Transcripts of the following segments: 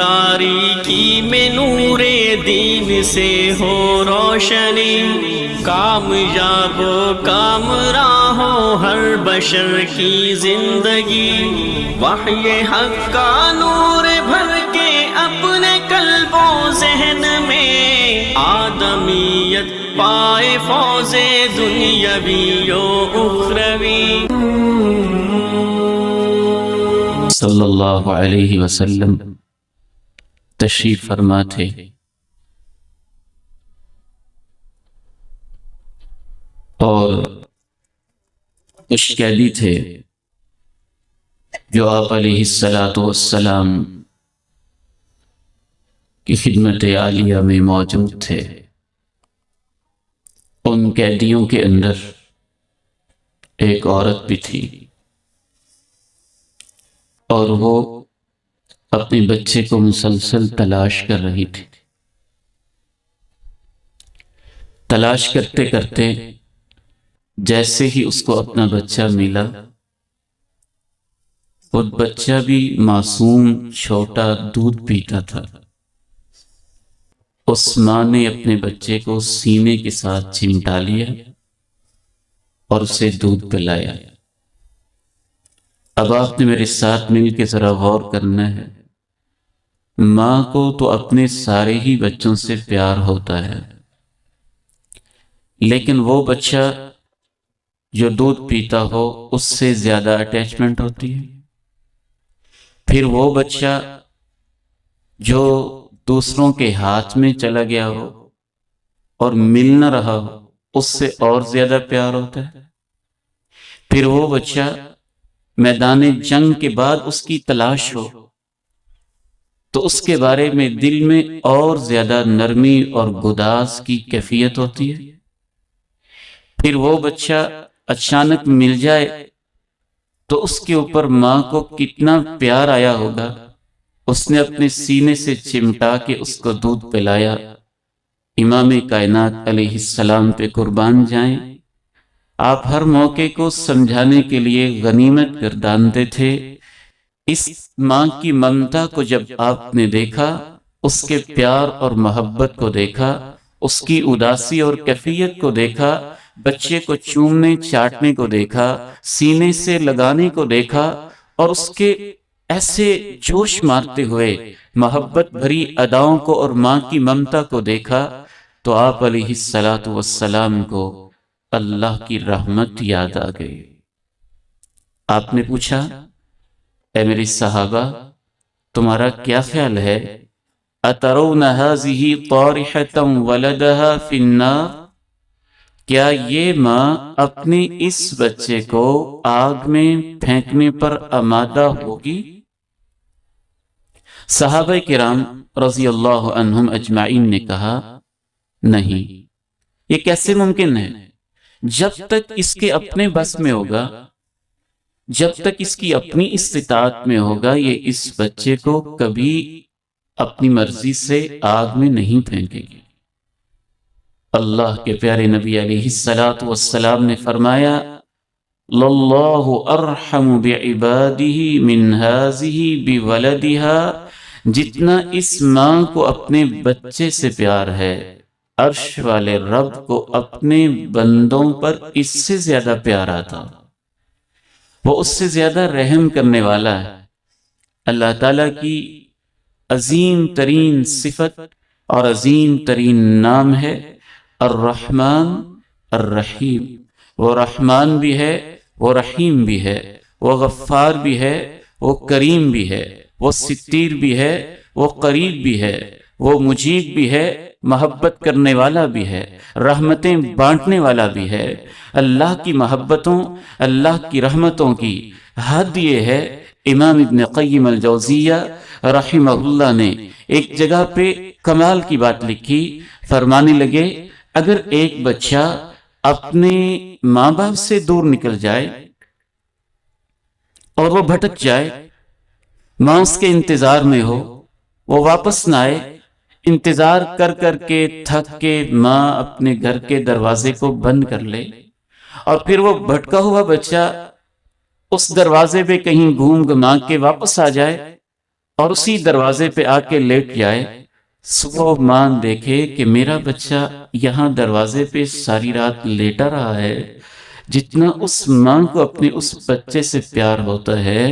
تاریکی میں نور دین سے ہو روشنی، کامیاب و کامراں ہو ہر بشر کی زندگی، وحی حق کا نور بھر کے اپنے قلب و ذہن میں، آدمیت پائے فوز دنیاوی و اخروی۔ صلی اللہ علیہ وسلم تشریف فرما تھے، اور کچھ قیدی تھے جو آپ علیہ السلام کی خدمت عالیہ میں موجود تھے۔ ان قیدیوں کے اندر ایک عورت بھی تھی، اور وہ اپنے بچے کو مسلسل تلاش کر رہی تھی۔ تلاش کرتے کرتے جیسے ہی اس کو اپنا بچہ ملا، وہ بچہ بھی معصوم چھوٹا دودھ پیتا تھا، اس ماں نے اپنے بچے کو سینے کے ساتھ چمٹا لیا اور اسے دودھ پلایا۔ اب آپ نے میرے ساتھ مل کے ذرا غور کرنا ہے، ماں کو تو اپنے سارے ہی بچوں سے پیار ہوتا ہے، لیکن وہ بچہ جو دودھ پیتا ہو اس سے زیادہ اٹیچمنٹ ہوتی ہے۔ پھر وہ بچہ جو دوسروں کے ہاتھ میں چلا گیا ہو اور مل نہ رہا ہو، اس سے اور زیادہ پیار ہوتا ہے۔ پھر وہ بچہ میدان جنگ کے بعد اس کی تلاش ہو تو اس کے بارے میں دل میں اور زیادہ نرمی اور گداز کی کیفیت ہوتی ہے۔ پھر وہ بچہ اچانک مل جائے تو اس کے اوپر ماں کو کتنا پیار آیا ہوگا، اس نے اپنے سینے سے چمٹا کے اس کو دودھ پلایا۔ امام کائنات علیہ السلام پہ قربان جائیں، آپ ہر موقع کو سمجھانے کے لیے غنیمت گردانتے تھے۔ اس ماں کی ممتا کو جب آپ نے دیکھا، اس کے پیار اور محبت کو دیکھا، اس کی اداسی اور کیفیت کو دیکھا، بچے کو چومنے چاٹنے کو دیکھا، سینے سے لگانے کو دیکھا، اور اس کے ایسے جوش مارتے ہوئے محبت بھری اداؤں کو اور ماں کی ممتا کو دیکھا، تو آپ علیہ السلام کو اللہ کی رحمت یاد آ گئی۔ آپ نے پوچھا، اے میری صحابہ، تمہارا کیا خیال ہے؟ اترون هذه طارحة ولدها في النار؟ کیا یہ ماں اپنے اس بچے کو آگ میں پھینکنے پر آمادہ ہوگی؟ صحابہ کرام رضی اللہ عنہم اجمعین نے کہا، نہیں، یہ کیسے ممکن ہے؟ جب تک اس کے اپنے بس میں ہوگا، جب تک اس کی اپنی استطاعت میں ہوگا، یہ اس بچے کو کبھی اپنی مرضی سے آگ میں نہیں پھینکے گی۔ اللہ کے پیارے نبی علیہ السلام نے فرمایا، للہ ارحم بعبادہ من ہذہ بولدہا، جتنا اس ماں کو اپنے بچے سے پیار ہے، عرش والے رب کو اپنے بندوں پر اس سے زیادہ پیار آتا، وہ اس سے زیادہ رحم کرنے والا ہے۔ اللہ تعالیٰ کی عظیم ترین صفت اور عظیم ترین نام ہے الرحمن الرحیم۔ وہ رحمان بھی ہے، وہ رحیم بھی ہے، وہ غفار بھی ہے، وہ کریم بھی ہے، وہ ستیر بھی ہے، وہ قریب بھی ہے، وہ مجیب بھی ہے، محبت کرنے والا بھی ہے، رحمتیں بانٹنے والا بھی ہے۔ اللہ کی محبتوں، اللہ کی رحمتوں کی حد یہ ہے، امام ابن قیم الجوزیہ رحمہ اللہ نے ایک جگہ پہ کمال کی بات لکھی، فرمانے لگے، اگر ایک بچہ اپنے ماں باپ سے دور نکل جائے اور وہ بھٹک جائے، ماں اس کے انتظار میں ہو، وہ واپس نہ آئے، انتظار کر کر کے تھک کے ماں اپنے گھر کے دروازے کو بند کر لے، اور پھر وہ بھٹکا ہوا بچہ اس دروازے پہ کہیں گھوم گھما کے واپس آ جائے، اور اسی دروازے پہ آ کے لیٹ جائے، صبح ماں دیکھے کہ میرا بچہ یہاں دروازے پہ ساری رات لیٹا رہا ہے، جتنا اس ماں کو اپنے اس بچے سے پیار ہوتا ہے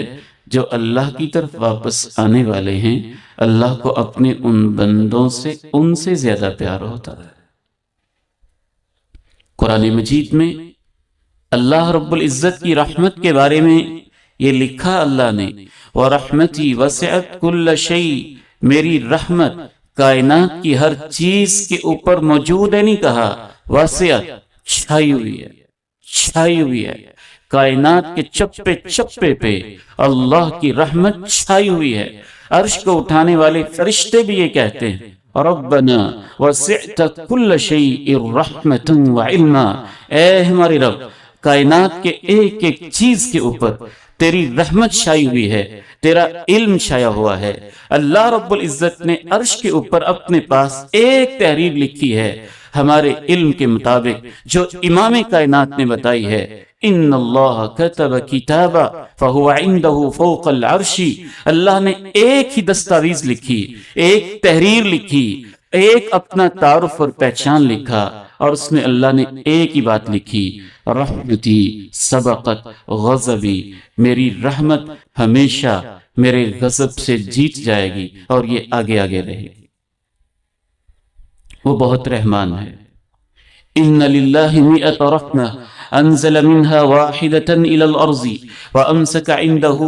جو اللہ کی طرف واپس آنے والے ہیں، اللہ کو اپنے ان بندوں سے ان سے زیادہ پیار ہوتا ہے۔ قرآن مجید میں اللہ رب العزت کی رحمت کے بارے میں یہ لکھا اللہ نے، وَرَحْمَتِي وَسِعَتْ كُلَّ شَيْءٍ، میری رحمت کائنات کی ہر چیز کے اوپر موجود ہے، نہیں کہا واسعت، چھائی ہوئی ہے، چھائی ہوئی ہے، کائنات کے چپے چپے پہ اللہ کی رحمت چھائی ہوئی ہے۔ عرش کو اٹھانے والے فرشتے بھی یہ کہتے ہیں، ربنا وسعت كل شيء رحمة وعلما، اے ہمارے رب کائنات کے ایک ایک چیز کے اوپر تیری رحمت چھائی ہوئی ہے، تیرا علم چھایا ہوا ہے۔ اللہ رب العزت نے عرش کے اوپر اپنے پاس ایک تحریر لکھی ہے ہمارے علم کے مطابق، جو امام کائنات نے بتائی ہے، ان اللہ کتب کتابا فہو عندہ فوق العرش، اللہ نے ایک ہی دستاویز لکھی، ایک تحریر لکھی، ایک اپنا تعارف اور پہچان لکھا، اور اس میں اللہ نے ایک ہی بات لکھی، رحمتی سبقت غضبی، میری رحمت ہمیشہ میرے غضب سے جیت جائے گی اور یہ آگے آگے رہے گی۔ وہ بہت رحمان ہے۔ ان للہ مئۃ رحمہ انزل منها واحدة الى الارض وامسك عنده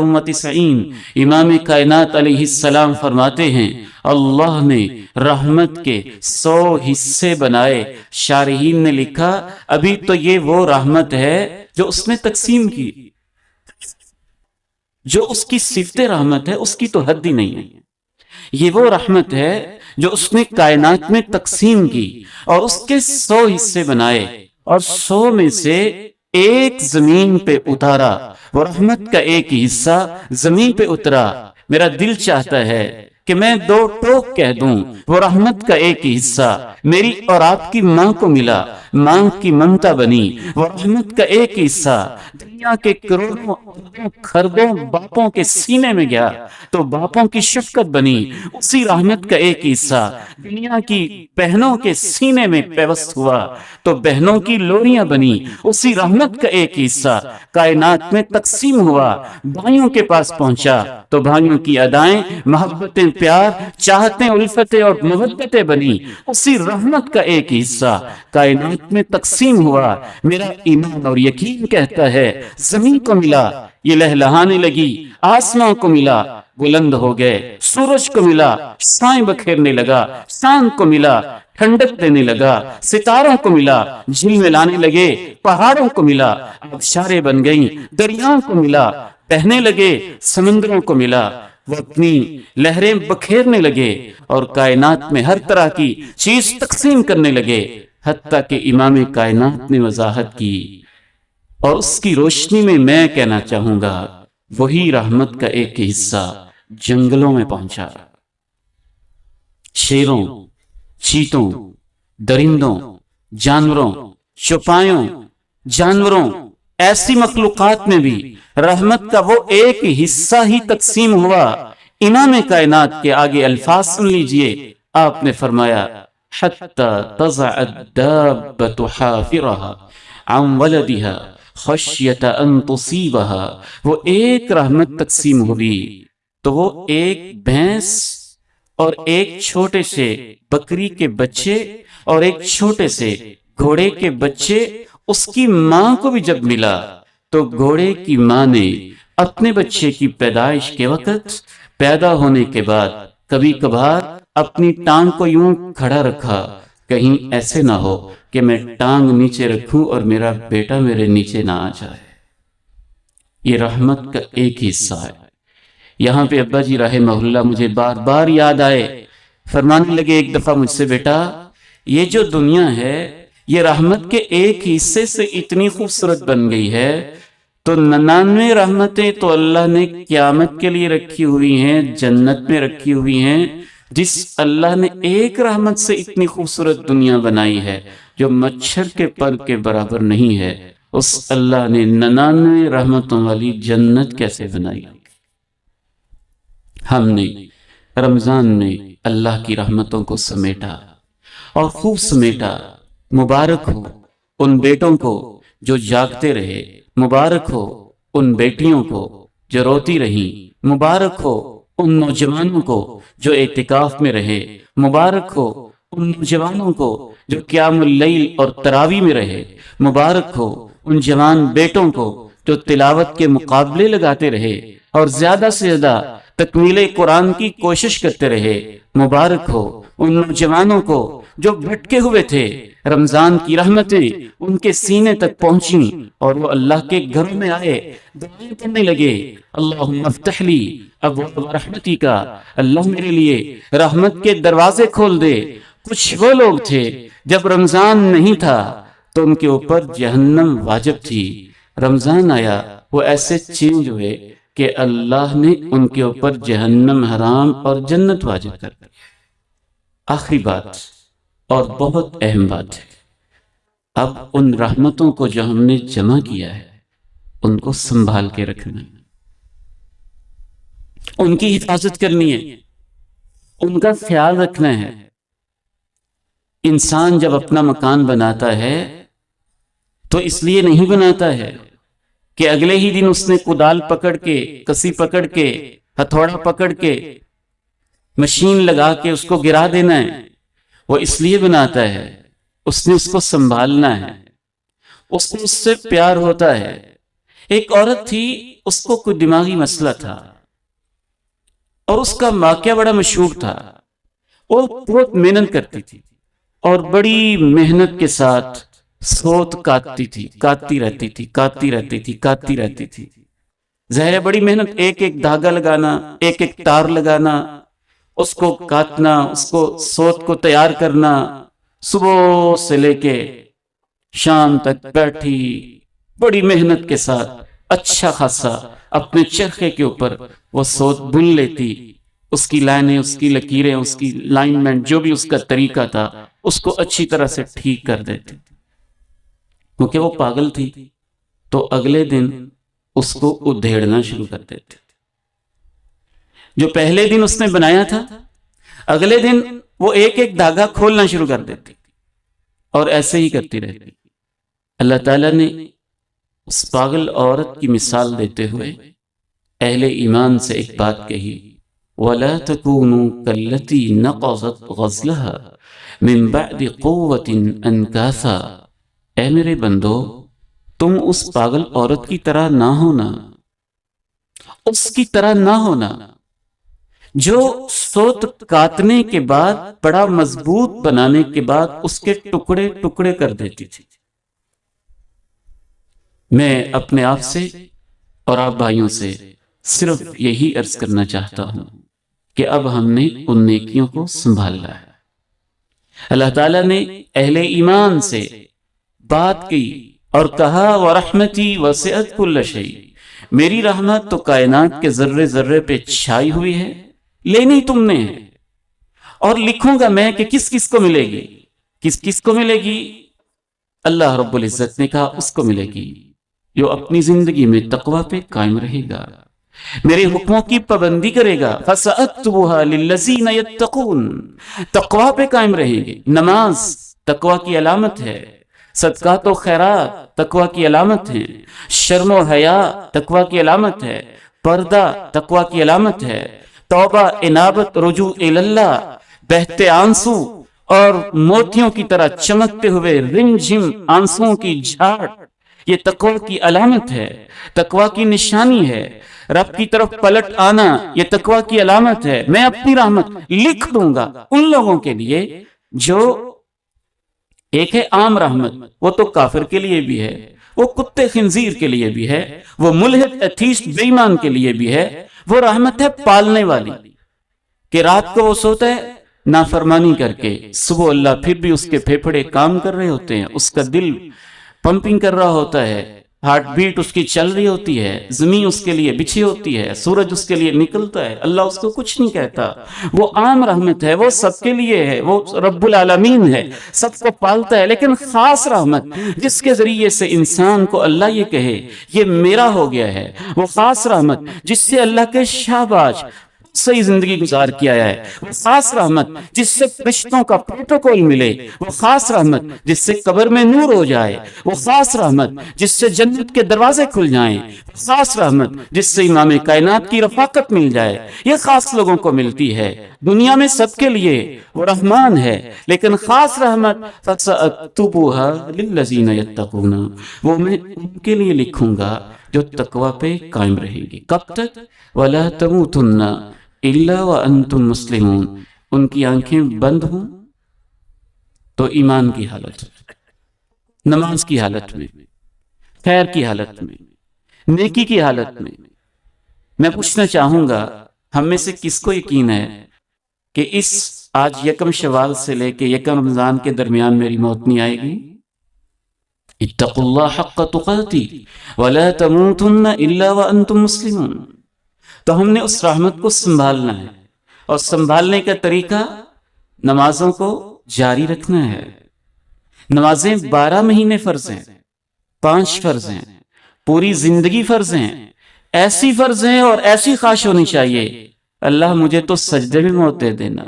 99۔ امام کائنات علیہ السلام فرماتے ہیں اللہ نے رحمت کے 100 حصے بنائے۔ شارحین نے لکھا ابھی تو یہ وہ رحمت ہے جو اس نے تقسیم کی، جو اس کی صفت رحمت ہے اس کی تو حد ہی نہیں ہے۔ یہ وہ رحمت ہے جو اس نے کائنات میں تقسیم کی اور اس کے 100 حصے بنائے، اور 100 میں سے ایک زمین پہ اتارا۔ وہ رحمت کا ایک حصہ زمین پہ اترا۔ میرا دل چاہتا ہے کہ میں 2 ٹوک کہہ دوں، وہ رحمت کا ایک حصہ میری اور آپ کی ماں کو ملا، ماں کی ممتا بنی۔ وہ رحمت کا ایک حصہ دنیا کے کروڑوں خربوں باپوں کے سینے میں گیا تو باپوں کی شفقت بنی۔ اسی رحمت کا ایک حصہ دنیا کی بہنوں کے سینے میں پیوست ہوا تو بہنوں کی لوریاں بنی۔ اسی رحمت کا ایک حصہ کائنات میں تقسیم ہوا، بھائیوں کے پاس پہنچا تو بھائیوں کی ادائیں، محبتیں، پیار، چاہتیں، الفتیں اور محبتیں بنی۔ اسی رحمت کا ایک حصہ کائنات میں تقسیم ہوا۔ میرا ایمان اور یقین کہتا ہے زمین کو ملا، یہ لہلہانے لگی، آسمان کو ملا، بلند ہو گئے، سورج کو ملا، سائیں بکھیرنے لگا، چاند کو ملا، ٹھنڈک دینے لگا، ستاروں کو ملا، جھلملانے لگے، پہاڑوں کو ملا، آبشاریں بن گئیں، دریاؤں کو ملا، بہنے لگے، سمندروں کو ملا، وہ اپنی لہریں بکھیرنے لگے اور کائنات میں ہر طرح کی چیز تقسیم کرنے لگے، حتیٰ کہ امام کائنات نے وضاحت کی اور اس کی روشنی میں میں کہنا چاہوں گا وہی رحمت کا ایک حصہ جنگلوں میں پہنچا۔ شیروں، چیتوں، درندوں، جانوروں، چوپایوں، جانوروں، ایسی مخلوقات میں بھی رحمت کا وہ ایک حصہ ہی تقسیم ہوا۔ امام کائنات کے آگے الفاظ سن لیجئے، آپ نے فرمایا حتی تضع الدابۃ حافرها عن ولدها خشیۃ ان تصیبها، وہ ایک رحمت تقسیم ہوئی تو وہ ایک بھینس اور ایک چھوٹے سے بکری کے بچے اور ایک چھوٹے سے گھوڑے کے بچے اس کی ماں کو بھی جب ملا تو گھوڑے کی ماں نے اپنے بچے کی پیدائش کے وقت پیدا ہونے کے بعد کبھی کبھار اپنی ٹانگ کو یوں کھڑا رکھا، کہیں ایسے نہ ہو کہ میں ٹانگ نیچے رکھوں اور میرا بیٹا میرے نیچے نہ آ جائے۔ یہ رحمت کا ایک حصہ ہے۔ یہاں پہ ابا جی رحمہ اللہ مجھے بار بار یاد آئے، فرمانے لگے ایک دفعہ مجھ سے، بیٹا یہ جو دنیا ہے یہ رحمت کے ایک حصے سے اتنی خوبصورت بن گئی ہے تو 99 رحمتیں تو اللہ نے قیامت کے لیے رکھی ہوئی ہیں، جنت میں رکھی ہوئی ہیں۔ جس اللہ نے ایک رحمت سے اتنی خوبصورت دنیا بنائی ہے جو مچھر کے پر کے برابر نہیں ہے، اس اللہ نے 99 رحمتوں والی جنت کیسے بنائی؟ ہم نے رمضان میں اللہ کی رحمتوں کو سمیٹا اور خوب سمیٹا۔ مبارک ہو ان بیٹوں کو جو جاگتے رہے، مبارک ہو ان بیٹیوں کو جو روتی رہیں، مبارک ہو ان نوجوانوں کو جو اعتکاف میں رہے، مبارک ہو ان نوجوانوں کو جو قیام اللیل اور تراویح میں رہے، مبارک ہو ان جوان بیٹوں کو جو تلاوت کے مقابلے لگاتے رہے اور زیادہ سے زیادہ تکمیل قرآن کی کوشش کرتے رہے، مبارک ہو ان نوجوانوں کو جو بھٹکے ہوئے تھے، رمضان کی رحمتیں ان کے سینے تک پہنچیں اور وہ اللہ کے گھروں میں آئے، دعائیں کرنے لگے، اللہم افتح لی ابواب رحمتک، اللہ میرے لیے رحمت کے دروازے کھول دے۔ کچھ وہ لوگ تھے جب رمضان نہیں تھا تو ان کے اوپر جہنم واجب تھی، رمضان آیا وہ ایسے چینج ہوئے کہ اللہ نے ان کے اوپر جہنم حرام اور جنت واجب کر دی۔ آخری بات اور بہت اہم بات ہے، اب ان رحمتوں کو جو ہم نے جمع کیا ہے ان کو سنبھال کے رکھنا ہے، ان کی حفاظت کرنی ہے، ان کا خیال رکھنا ہے۔ انسان جب اپنا مکان بناتا ہے تو اس لیے نہیں بناتا ہے کہ اگلے ہی دن اس نے کدال پکڑ کے، کسی پکڑ کے، ہتھوڑا پکڑ کے، مشین لگا کے اس کو گرا دینا ہے۔ وہ اس لیے بناتا ہے، اس نے اس کو سنبھالنا ہے، اس کو اس سے پیار ہوتا ہے۔ ایک عورت تھی، اس کو کوئی دماغی مسئلہ تھا اور اس کا واقعہ بڑا مشہور تھا۔ وہ بہت محنت کرتی تھی اور بڑی محنت کے ساتھ سوت کاٹتی تھی، کاٹتی رہتی تھی۔ ظاہر ہے بڑی محنت، ایک ایک دھاگا لگانا، ایک ایک تار لگانا، اس کو کاٹنا، اس کو سوت کو تیار کرنا، صبح سے لے کے شام تک بیٹھی بڑی محنت کے ساتھ اچھا خاصا اپنے چرخے کے اوپر وہ سوت بن لیتی، اس کی لائنیں، اس کی لکیریں، اس کی لائنمنٹ، جو بھی اس کا طریقہ تھا اس کو اچھی طرح سے ٹھیک کر دیتی۔ کیونکہ وہ پاگل تھی تو اگلے دن اس کو ادھیڑنا شروع کر دیتے تھے۔ جو پہلے دن اس نے بنایا تھا اگلے دن وہ ایک ایک دھاگا کھولنا شروع کر دیتی اور ایسے ہی کرتی رہتی۔ اللہ تعالیٰ نے اس پاگل عورت کی مثال دیتے ہوئے اہل ایمان سے ایک بات کہی، وَلَا تَكُونُوا كَالَّتِي نَقَضَتْ غَزْلَهَا مِن بَعْدِ قُوَّةٍ أَنْكَاثًا، اے میرے بندو تم اس پاگل عورت کی طرح نہ ہونا، اس کی طرح نہ ہونا جو سوت کاٹنے کے بعد، بڑا مضبوط بنانے کے بعد اس کے ٹکڑے ٹکڑے کر دیتی تھی۔ میں اپنے آپ سے اور آپ بھائیوں سے صرف یہی عرض کرنا چاہتا ہوں کہ اب ہم نے ان نیکیوں کو سنبھالنا ہے۔ اللہ تعالیٰ نے اہل ایمان سے بات کی اور کہا وَرَحْمَتِي وَسِعَتْ كُلَّ شَيْءٍ، میری رحمت تو کائنات کے ذرے ذرے پہ چھائی ہوئی ہے، لینی تم نے ہے، اور لکھوں گا میں کہ کس کس کو ملے گی، کس کس کو ملے گی۔ اللہ رب العزت نے کہا اس کو ملے گی جو اپنی زندگی میں تقوی پہ قائم رہے گا، میرے حکموں کی پابندی کرے گا۔ فَسَأَكْتُبُهَا لِلَّذِينَ يَتَّقُونَ، تقوی پہ قائم رہیں گے۔ نماز تقوی کی علامت ہے، صدقات و خیرات تقوی کی علامت ہے، شرم و حیا تقوی کی علامت ہے، پردہ تقوی کی علامت ہے، توبہ، انابت، رجوع اللہ، بہتے آنسو اور موتیوں کی طرح چمکتے ہوئے رم جھم آنسوؤں کی جھاڑ، یہ تقوی کی علامت ہے، تقوی کی نشانی ہے۔ رب کی طرف پلٹ آنا یہ تقوی کی علامت ہے۔ میں اپنی رحمت لکھ دوں گا ان لوگوں کے لیے جو، ایک ہے عام رحمت، وہ تو کافر کے لیے بھی ہے، وہ کتے خنزیر کے لیے بھی ہے، وہ ملحد ایتھیسٹ بے ایمان کے لیے بھی ہے۔ وہ رحمت ہے پالنے والی، کہ رات کو وہ سوتا ہے نافرمانی کر کے، صبح اللہ پھر بھی اس کے پھیپھڑے کام کر رہے ہوتے ہیں، اس کا دل پمپنگ کر رہا ہوتا ہے، ہارٹ بیٹ اس کی چل رہی ہوتی ہے، زمین اس کے لیے بچھی ہوتی ہے، سورج اس کے لیے نکلتا ہے، اللہ اس کو کچھ نہیں کہتا۔ وہ عام رحمت ہے، وہ سب کے لیے ہے، وہ رب العالمین ہے، سب کو پالتا ہے۔ لیکن خاص رحمت جس کے ذریعے سے انسان کو اللہ یہ کہے یہ میرا ہو گیا ہے، وہ خاص رحمت جس سے اللہ کے شاباش صحیح زندگی گزار کے آیا ہے، وہ خاص رحمت جس سے فرشتوں کا پروٹوکول ملے، وہ خاص رحمت جس سے قبر میں نور ہو جائے، وہ خاص رحمت جس سے جنت کے دروازے کھل جائیں، خاص رحمت جس سے امام کائنات کی رفاقت مل جائے، یہ خاص لوگوں کو ملتی ہے۔ دنیا میں سب کے لیے وہ رحمان ہے، لیکن خاص رحمت فَسَأَكْتُبُهَا لِلَّذِينَ يَتَّقُونَ، وہ میں ان کے لیے لکھوں گا جو تقوی پہ قائم رہیں گے۔ کب تک؟ وَلَا تَمُوتُنَّ إِلَّا وَأَنْتُمْ مُسْلِمُونَ، ان کی آنکھیں بند ہوں تو ایمان کی حالت میں، نماز کی حالت میں، خیر کی حالت میں، نیکی کی حالت میں۔ میں پوچھنا چاہوں گا ہم میں سے کس کو یقین ہے کہ اس آج یکم شوال سے لے کے یکم رمضان کے درمیان میری موت نہیں آئے گی؟ اتقوا اللہ حق تقاتی ولا تموتن الا وانتم مسلمون۔ تو ہم نے اس رحمت کو سنبھالنا ہے، اور سنبھالنے کا طریقہ نمازوں کو جاری رکھنا ہے۔ نمازیں 12 مہینے فرض ہیں، 5 فرض ہیں، پوری زندگی فرض ہیں، ایسی فرض ہیں اور ایسی خواہش ہونی چاہیے، اللہ مجھے تو سجدے میں موت دے دینا،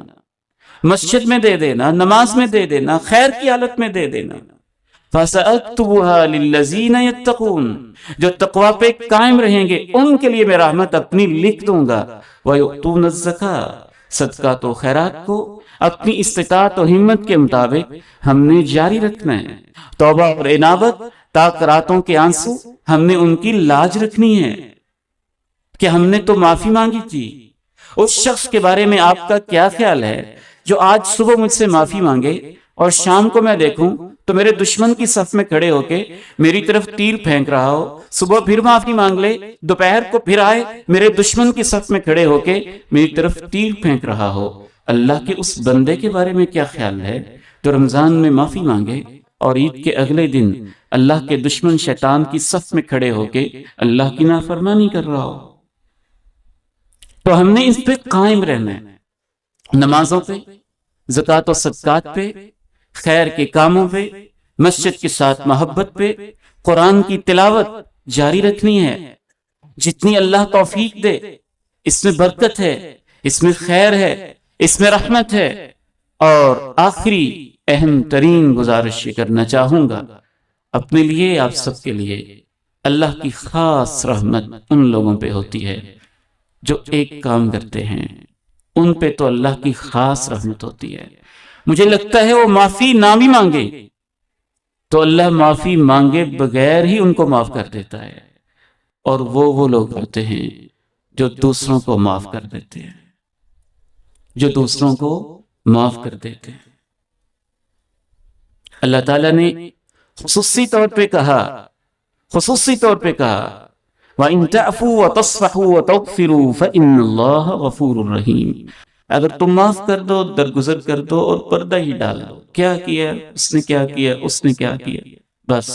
مسجد میں دے دینا، نماز میں دے دینا، خیر کی حالت میں دے دینا۔ فَسَأَكْتُبُهَا لِلَّذِينَ يَتَّقُونَ، جو تقوی پہ قائم رہیں گے ان کے لیے میں رحمت اپنی لکھ دوں گا۔ وَيُؤْتُونَ الزَّكَاةَ، صدقات و خیرات کو اپنی استطاعت و ہمت کے مطابق ہم نے جاری رکھنا ہے۔ توبہ اور انابت، تاک راتوں کے آنسو، ہم نے ان کی لاج رکھنی ہے کہ ہم نے تو معافی مانگی تھی۔ اس شخص کے بارے میں آپ کا کیا خیال ہے جو آج صبح مجھ سے معافی مانگے اور شام کو میں دیکھوں تو میرے دشمن کی صف میں کھڑے ہو کے میری طرف تیر پھینک رہا ہو، صبح پھر معافی مانگ لے، دوپہر کو پھر آئے میرے دشمن کی صف میں کھڑے ہو کے میری طرف تیر پھینک رہا ہو؟ اللہ کے اس بندے کے بارے میں کیا خیال ہے جو رمضان میں معافی مانگے اور عید کے اگلے دن اللہ کے دشمن شیطان کی صف میں کھڑے ہو کے اللہ کی نافرمانی کر رہا ہو؟ تو ہم نے اس پہ قائم رہنا ہے، نمازوں پہ، زکوٰۃ و صدقات پہ، خیر کے کاموں پہ، مسجد کے ساتھ محبت پہ، قرآن کی تلاوت جاری رکھنی ہے جتنی اللہ توفیق دے۔ اس میں برکت ہے، اس میں خیر ہے، اس میں رحمت ہے۔ اور آخری اہم ترین گزارش یہ کرنا چاہوں گا اپنے لیے، آپ سب کے لیے، اللہ کی خاص رحمت ان لوگوں پہ ہوتی ہے جو ایک کام کرتے ہیں، ان پہ تو اللہ کی خاص رحمت ہوتی ہے۔ مجھے لگتا ہے وہ معافی نہ بھی مانگے تو اللہ معافی مانگے بغیر ہی ان کو معاف کر دیتا ہے، اور وہ لوگ ہوتے ہیں جو دوسروں کو معاف کر دیتے ہیں، جو دوسروں کو معاف کر دیتے ہیں۔ اللہ تعالیٰ نے خصوصی طور پہ کہا وَإِن تَعْفُوا وَتَصْفَحُوا وَتَغْفِرُوا فَإِنَّ اللَّهَ غَفُورٌ رَحِيمٌ، اگر تم معاف کر دو، درگزر کر دو اور پردہ ہی ڈال دو، کیا کیا اس نے، کیا کیا اس نے، کیا کیا، بس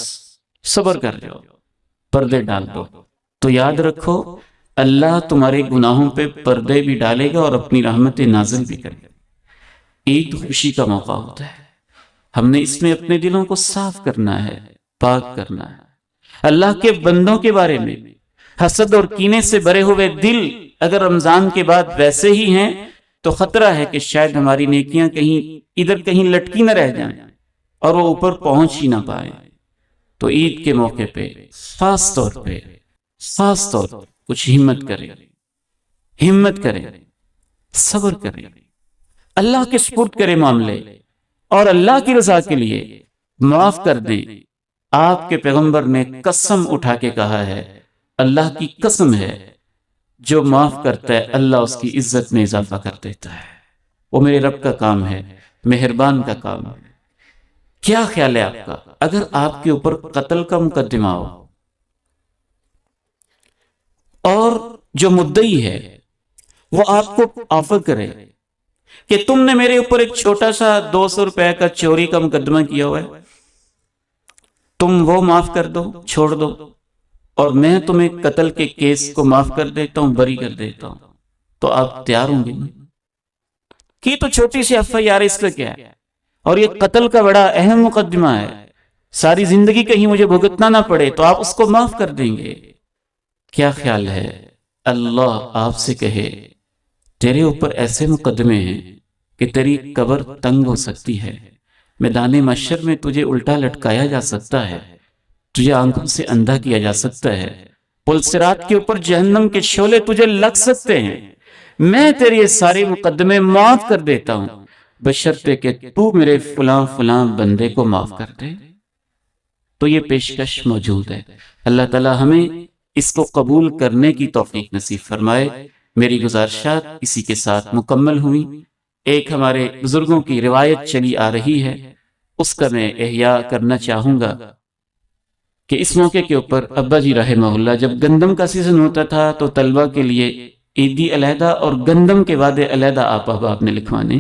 صبر کر جاؤ، پردے ڈال دو، تو یاد رکھو اللہ تمہارے گناہوں پہ پردے بھی ڈالے گا اور اپنی رحمت نازل بھی کرے گا۔ عید خوشی کا موقع ہوتا ہے، ہم نے اس میں اپنے دلوں کو صاف کرنا ہے، پاک کرنا ہے۔ اللہ کے بندوں کے بارے میں حسد اور کینے سے بھرے ہوئے دل اگر رمضان کے بعد ویسے ہی ہیں تو خطرہ ہے کہ شاید ہماری نیکیاں کہیں لٹکی نہ رہ جائیں اور وہ اوپر پہنچ ہی نہ پائے۔ تو عید کے موقع پہ خاص طور کچھ ہمت کرے، صبر کرے، اللہ کے سپرد کرے معاملے، اور اللہ کی رضا کے لیے معاف کر دیں۔ آپ کے پیغمبر نے قسم اٹھا کے کہا ہے، اللہ کی قسم ہے جو معاف کرتا ہے اللہ اس کی عزت میں اضافہ کر دیتا ہے۔ وہ میرے رب کا کام ہے، مہربان کا کام ہے۔ کیا خیال ہے آپ کا اگر آپ کے اوپر قتل کا مقدمہ ہو اور جو مدعی ہے وہ آپ کو آفر کرے کہ تم نے میرے اوپر ایک چھوٹا سا 200 روپے کا چوری کا مقدمہ کیا ہوا ہے، تم وہ معاف کر دو، چھوڑ دو، اور میں تمہیں قتل کے کیس کو معاف کر دیتا ہوں، بری کر دیتا ہوں، تو آپ تیار ہوں گے نا؟ کہ تو چھوٹی سی FIR اس کا کیا ہے، اور یہ قتل کا بڑا اہم مقدمہ ہے، ساری زندگی کہیں مجھے بھگتنا نہ پڑے، تو آپ اس کو معاف کر دیں گے؟ کیا خیال ہے اللہ آپ سے کہے تیرے اوپر ایسے مقدمے ہیں کہ تیری قبر تنگ ہو سکتی ہے، میدان محشر میں تجھے الٹا لٹکایا جا سکتا ہے، تجھے آنکھوں سے اندھا کیا جا سکتا ہے، پل صراط کے اوپر جہنم کے شعلے تجھے لگ سکتے ہیں، میں تیرے یہ سارے مقدمے معاف کر دیتا ہوں بشرطے کہ تو میرے فلاں فلاں بندے کو معاف کر دے۔ تو یہ پیشکش موجود ہے۔ اللہ تعالی ہمیں اس کو قبول کرنے کی توفیق نصیب فرمائے۔ میری گزارشات اسی کے ساتھ مکمل ہوئی۔ ایک ہمارے بزرگوں کی روایت چلی آ رہی ہے، اس کا میں احیاء کرنا چاہوں گا کہ اس موقع کے اوپر ابا جی رحمہ اللہ جب گندم کا سیزن ہوتا تھا تو طلبہ کے لیے عیدی علیحدہ اور گندم کے وعدے علیحدہ آپ احباب نے لکھوانے۔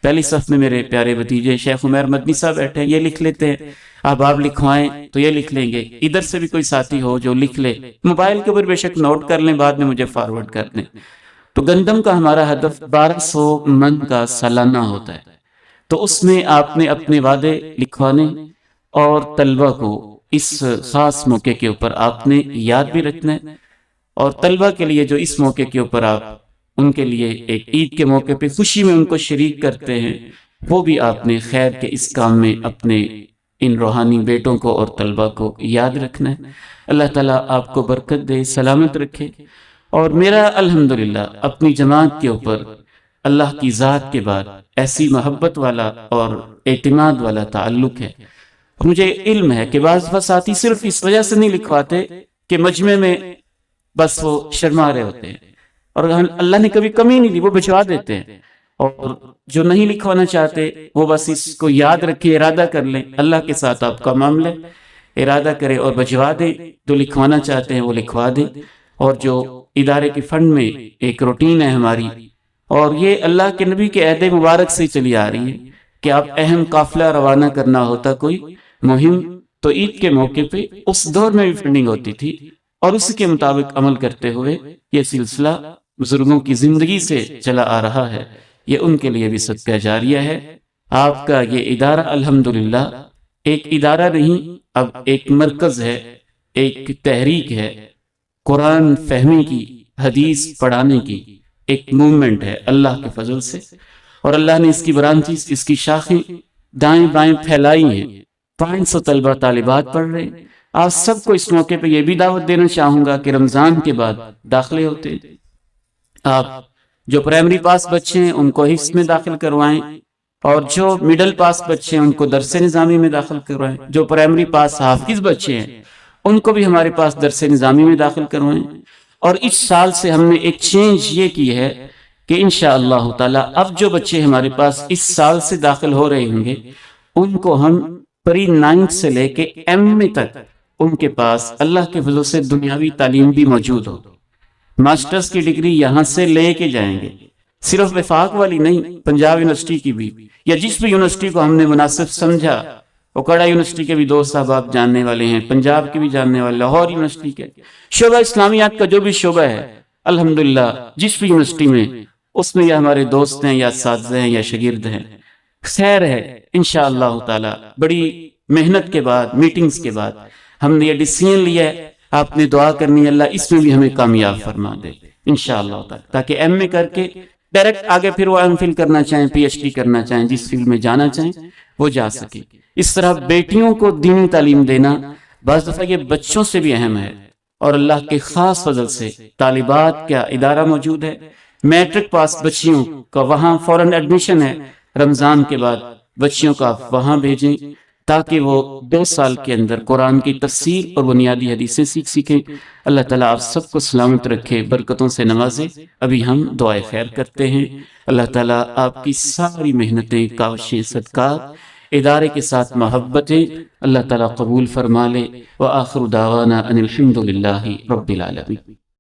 پہلی صف میں میرے پیارے بھتیجے شیخ عمیر مدنی صاحب بیٹھے ہیں، یہ لکھ لیتے ہیں، احباب لکھوائیں تو یہ لکھ لیں گے، ادھر سے بھی کوئی ساتھی ہو جو لکھ لے، موبائل کے اوپر بے شک نوٹ کر لیں، بعد میں مجھے فارورڈ کر دیں۔ تو گندم کا ہمارا ہدف 1200 من کا سالانہ ہوتا ہے، تو اس میں آپ نے اپنے وعدے لکھوانے اور طلبہ کو اس خاص موقع کے اوپر آپ نے یاد بھی رکھنا ہے، اور طلبہ کے لیے جو اس موقع کے اوپر آپ ان کے لیے ایک عید کے موقع پہ خوشی میں ان کو شریک کرتے ہیں، وہ بھی آپ نے خیر کے اس کام میں اپنے ان روحانی بیٹوں کو اور طلبہ کو یاد رکھنا ہے۔ اللہ تعالیٰ آپ کو برکت دے، سلامت رکھے۔ اور میرا الحمدللہ اپنی جماعت کے اوپر اللہ کی ذات کے بعد ایسی محبت والا اور اعتماد والا تعلق ہے، مجھے علم ہے کہ بعض ساتھی صرف اس وجہ سے نہیں لکھواتے کہ مجمع میں بس وہ شرما رہے ہوتے ہیں، اور اللہ نے کبھی کمی نہیں دی، وہ بھجوا دیتے ہیں، اور جو نہیں لکھوانا چاہتے وہ بس اس کو یاد رکھے، ارادہ کر لیں، اللہ کے ساتھ آپ کا معاملہ ارادہ کرے اور بھجوا دے، جو لکھوانا چاہتے ہیں وہ لکھوا دیں۔ اور جو ادارے کے فنڈ میں ایک روٹین ہے ہماری، اور یہ اللہ کے نبی کے عہد مبارک سے چلی آ رہی ہے کہ آپ اہم قافلہ روانہ کرنا ہوتا کوئی مہم تو عید کے موقع پہ اس دور میں بھی فنڈنگ ہوتی تھی، اور اسی کے مطابق عمل کرتے ہوئے یہ سلسلہ بزرگوں کی زندگی سے چلا آ رہا ہے، یہ ان کے لیے بھی صدقہ جاریہ ہے۔ آپ کا یہ ادارہ الحمدللہ ایک ادارہ نہیں، اب ایک مرکز ہے، ایک تحریک ہے، قرآن فہمی کی، حدیث پڑھانے کی ایک موومنٹ ہے اللہ کے فضل سے، اور اللہ نے اس کی برانچز، اس کی شاخیں دائیں بائیں پھیلائی ہیں۔ 500 طلبہ طالبات پڑھ رہے ہیں۔ آپ سب کو اس موقع پہ یہ بھی دعوت دینا چاہوں گا کہ رمضان کے بعد داخلے ہوتے ہیں، آپ جو پرائمری پاس بچے ہیں ان کو حفظ میں داخل کروائیں، اور جو مڈل پاس بچے ہیں ان کو درس نظامی میں داخل کروائیں، جو پرائمری پاس حافظ بچے ہیں ان کو بھی ہمارے پاس درس نظامی میں داخل کروائیں۔ اور اس سال سے ہم نے ایک چینج یہ کی ہے کہ انشاءاللہ تعالی اب جو بچے ہمارے پاس اس سال سے داخل ہو رہے ہوں گے ان کو ہم پری 9 سے لے کے ایم اے تک ان کے پاس اللہ کے فضل سے دنیاوی تعلیم بھی موجود ہو، ماسٹرز کی ڈگری یہاں سے لے کے جائیں گے، صرف وفاق والی نہیں، پنجاب یونیورسٹی کی بھی، یا جس بھی یونیورسٹی کو ہم نے مناسب سمجھا۔ اوکاڑا یونیورسٹی کے بھی دوست صاحب آپ جاننے والے ہیں، پنجاب کے بھی جاننے والے، لاہور یونیورسٹی کے، شعبہ اسلامیات کا جو بھی شعبہ ہے الحمدللہ جس بھی یونیورسٹی میں، اس میں یا ہمارے دوست ہیں یا اساتذہ ہیں یا شاگرد ہیں، خیر ہے انشاءاللہ تعالی۔ بڑی محنت کے بعد، میٹنگز کے بعد ہم نے یہ ڈیسیژن لیا ہے، آپ نے دعا کرنی ہے اللہ اس میں بھی ہمیں کامیاب فرما دے انشاءاللہ تعالی، تاکہ ایم اے کر کے ڈائریکٹ آگے پھر وہ ایم فل کرنا چاہیں، پی ایچ ڈی کرنا چاہیں، جس فیلڈ میں جانا چاہیں وہ جا سکے۔ اس طرح بیٹیوں کو دینی تعلیم دینا بعض دفعہ یہ بچوں سے بھی اہم ہے، اور اللہ کے خاص فضل سے طالبات کا ادارہ موجود ہے، میٹرک پاس بچیوں کا وہاں فوراً ایڈمیشن ہے، رمضان کے بعد بچیوں کا آپ وہاں بھیجیں تاکہ وہ 2 سال کے اندر قرآن کی تفسیر اور بنیادی حدیثیں سیکھیں۔ اللہ تعالیٰ آپ سب کو سلامت رکھے، برکتوں سے نوازے۔ ابھی ہم دعائے خیر کرتے ہیں، اللہ تعالیٰ آپ کی ساری محنتیں، کاوشیں، صدقات، ادارے کے ساتھ محبتیں اللہ تعالیٰ قبول فرما لے۔ وآخر دعوانا ان الحمد للہ رب العالمین۔